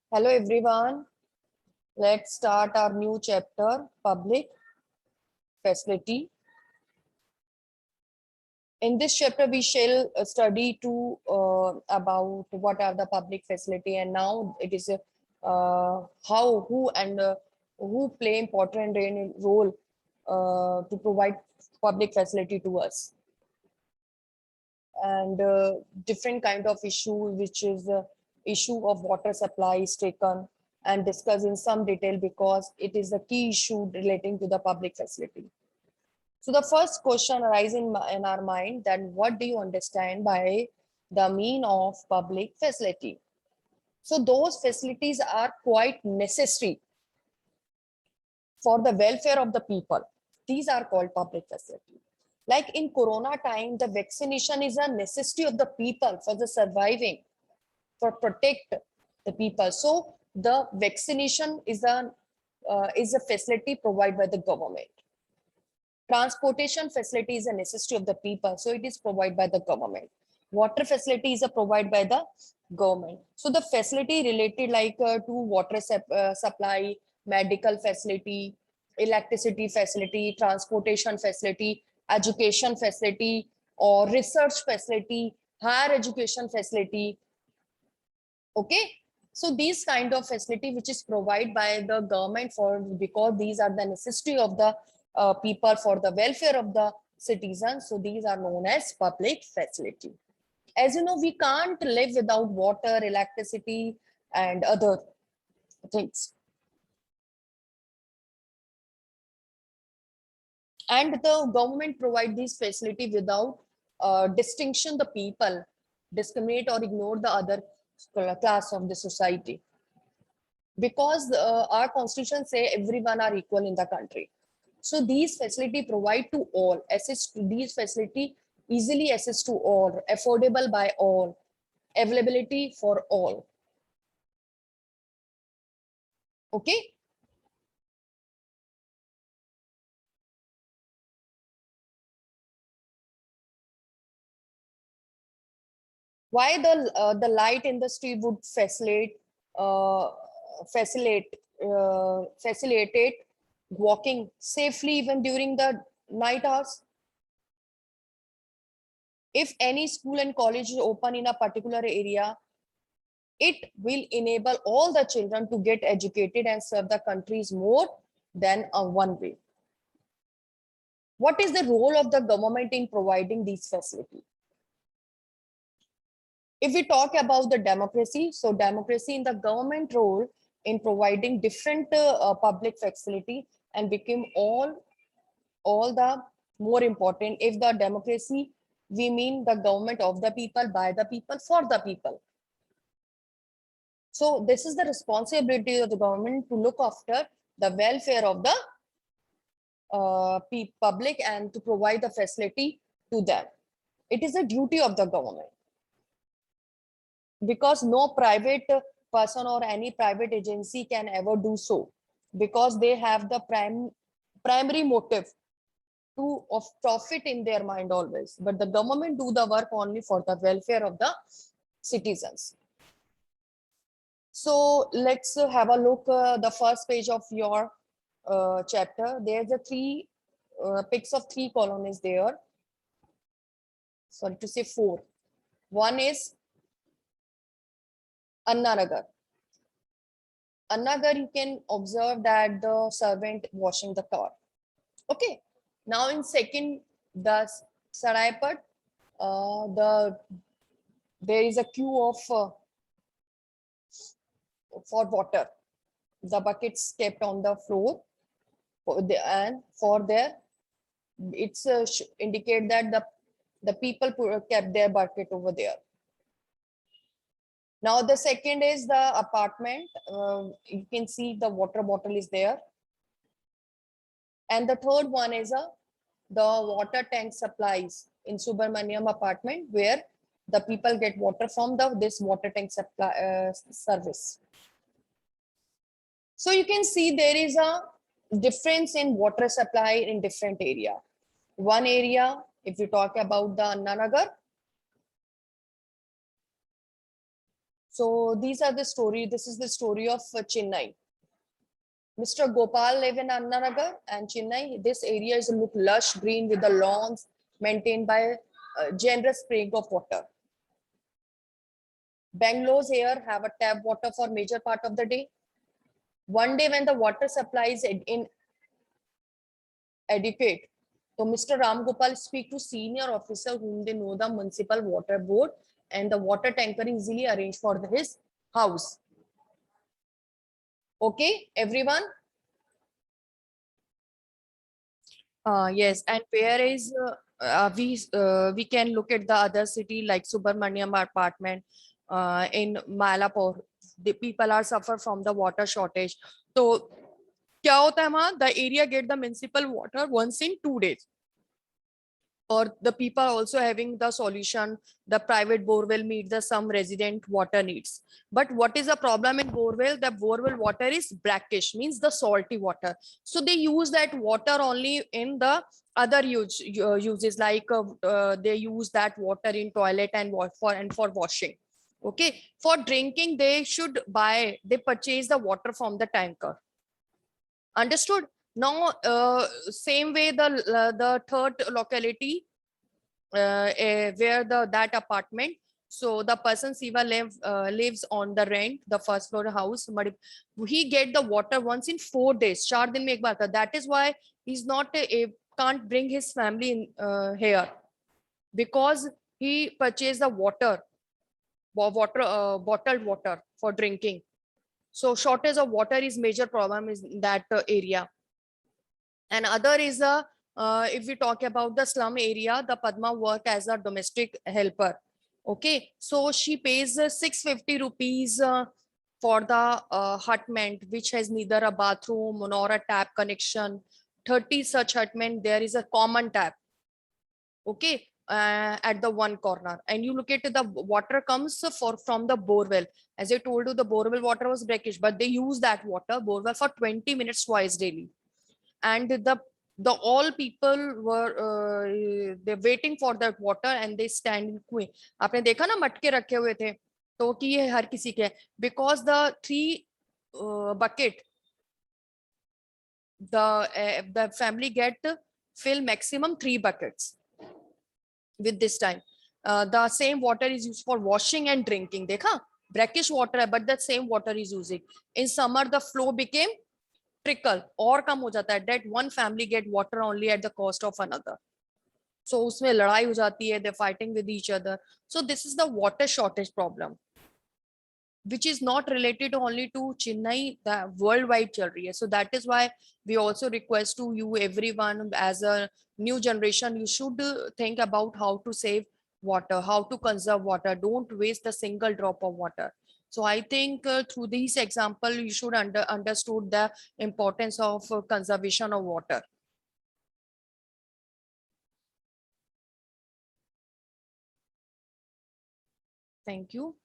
Hello everyone. Let's start our new chapter, public facility. In this chapter, we shall study about what are the public facility, and now it is how, who play important role to provide public facility to us, and different kind of issue, which is issue of water supply is taken and discussed in some detail because it is a key issue relating to the public facility. So the first question arises in our mind, that what do you understand by the mean of public facility? So those facilities are quite necessary for the welfare of the people. These are called public facility. Like in Corona time, the vaccination is a necessity of the people for the surviving, for protect the people. So the vaccination is a facility provided by the government. Transportation facility is a necessity of the people, so it is provided by the government. Water facility is provided by the government. So the facility related to water supply, medical facility, electricity facility, transportation facility, education facility, or research facility, higher education facility. Okay, so these kind of facility which is provided by the government, for because these are the necessity of the people for the welfare of the citizens, so these are known as public facility. As you know, we can't live without water, electricity, and other things. And the government provide these facility without distinction the people, discriminate or ignore the other class of the society, because our constitution say everyone are equal in the country. So these facility provide to all, access to these facility, easily access to all, affordable by all, availability for all. Okay. Why the light industry would uh, facilitate facilitate walking safely even during the night hours? If any school and college is open in a particular area, it will enable all the children to get educated and serve the countries more than a one way. What is the role of the government in providing these facilities? If we talk about the democracy, so democracy in the government role in providing different public facility and became all the more important. If the democracy, we mean the government of the people, by the people, for the people. So this is the responsibility of the government to look after the welfare of the public and to provide the facility to them. It is a duty of the government, because no private person or any private agency can ever do so, because they have the primary motive to of profit in their mind always, but the government do the work only for the welfare of the citizens. So let's have a look the first page of your chapter. There's a three pics of three colonies there, sorry to say four. One is Annanagar. Annanagar, you can observe that the servant washing the car. Okay. Now in second, the Saraipat, there is a queue of for water. The buckets kept on the floor, and for there, it's indicate that the people kept their bucket over there. Now the second is the apartment. You can see the water bottle is there. And the third one is the water tank supplies in Subramaniam apartment, where the people get water from this water tank supply service. So you can see there is a difference in water supply in different area. One area, if you talk about the Annanagar, So these are the story. This is the story of Chennai. Mr. Gopal live in Annanagar and Chennai. This area is look lush green with the lawns maintained by a generous spring of water. Bangalore's here have a tap water for major part of the day. One day when the water supply is inadequate, so Mr. Ram Gopal speak to senior officer whom they know the municipal water board, and the water tanker is easily arranged for his house. Okay, everyone? Yes, and where is we can look at the other city like Subramaniam apartment in Malapur. The people are suffer from the water shortage. So क्या होता है वहाँ? The area get the municipal water once in 2 days. Or the people also having the solution, the private borewell meet the some resident water needs. But what is the problem in borewell? The borewell water is brackish, means the salty water. So they use that water only in the other uses, like they use that water in toilet and for washing. Okay, for drinking they should they purchase the water from the tanker. Understood? Now, same way the third locality where that apartment. So the person Siva lives on the rent, the first floor house. But he get the water once in 4 days. 4 दिन में एक बार था. That is why he's not can't bring his family in here, because he purchased the water bottled water for drinking. So shortage of water is major problem is in that area. And other is if we talk about the slum area, the Padma work as a domestic helper. Okay, so she pays 650 rupees for the hutment, which has neither a bathroom nor a tap connection. 30 such hutment, there is a common tap. Okay, at the one corner, and you look at the water comes from the borewell. As I told you, the borewell water was brackish, but they use that water borewell for 20 minutes twice daily. And the all people were they're waiting for that water and they stand in queue. आपने देखा ना मटके रखे हुए थे, तो कि ये हर किसी के, because the 3 bucket the family get fill maximum 3 buckets with this time. The same water is used for washing and drinking. देखा, brackish water है, but that same water is using. In summer the flow became trickle और कम हो जाता है. That one family get water only at the cost of another. So उसमें लड़ाई हो जाती है, they're fighting with each other. So this is the water shortage problem, which is not related only to Chennai, the worldwide chal rahi hai. So that is why we also request to you everyone, as a new generation, you should think about how to save water, how to conserve water. Don't waste a single drop of water. So I think through this example, you should understood the importance of conservation of water. Thank you.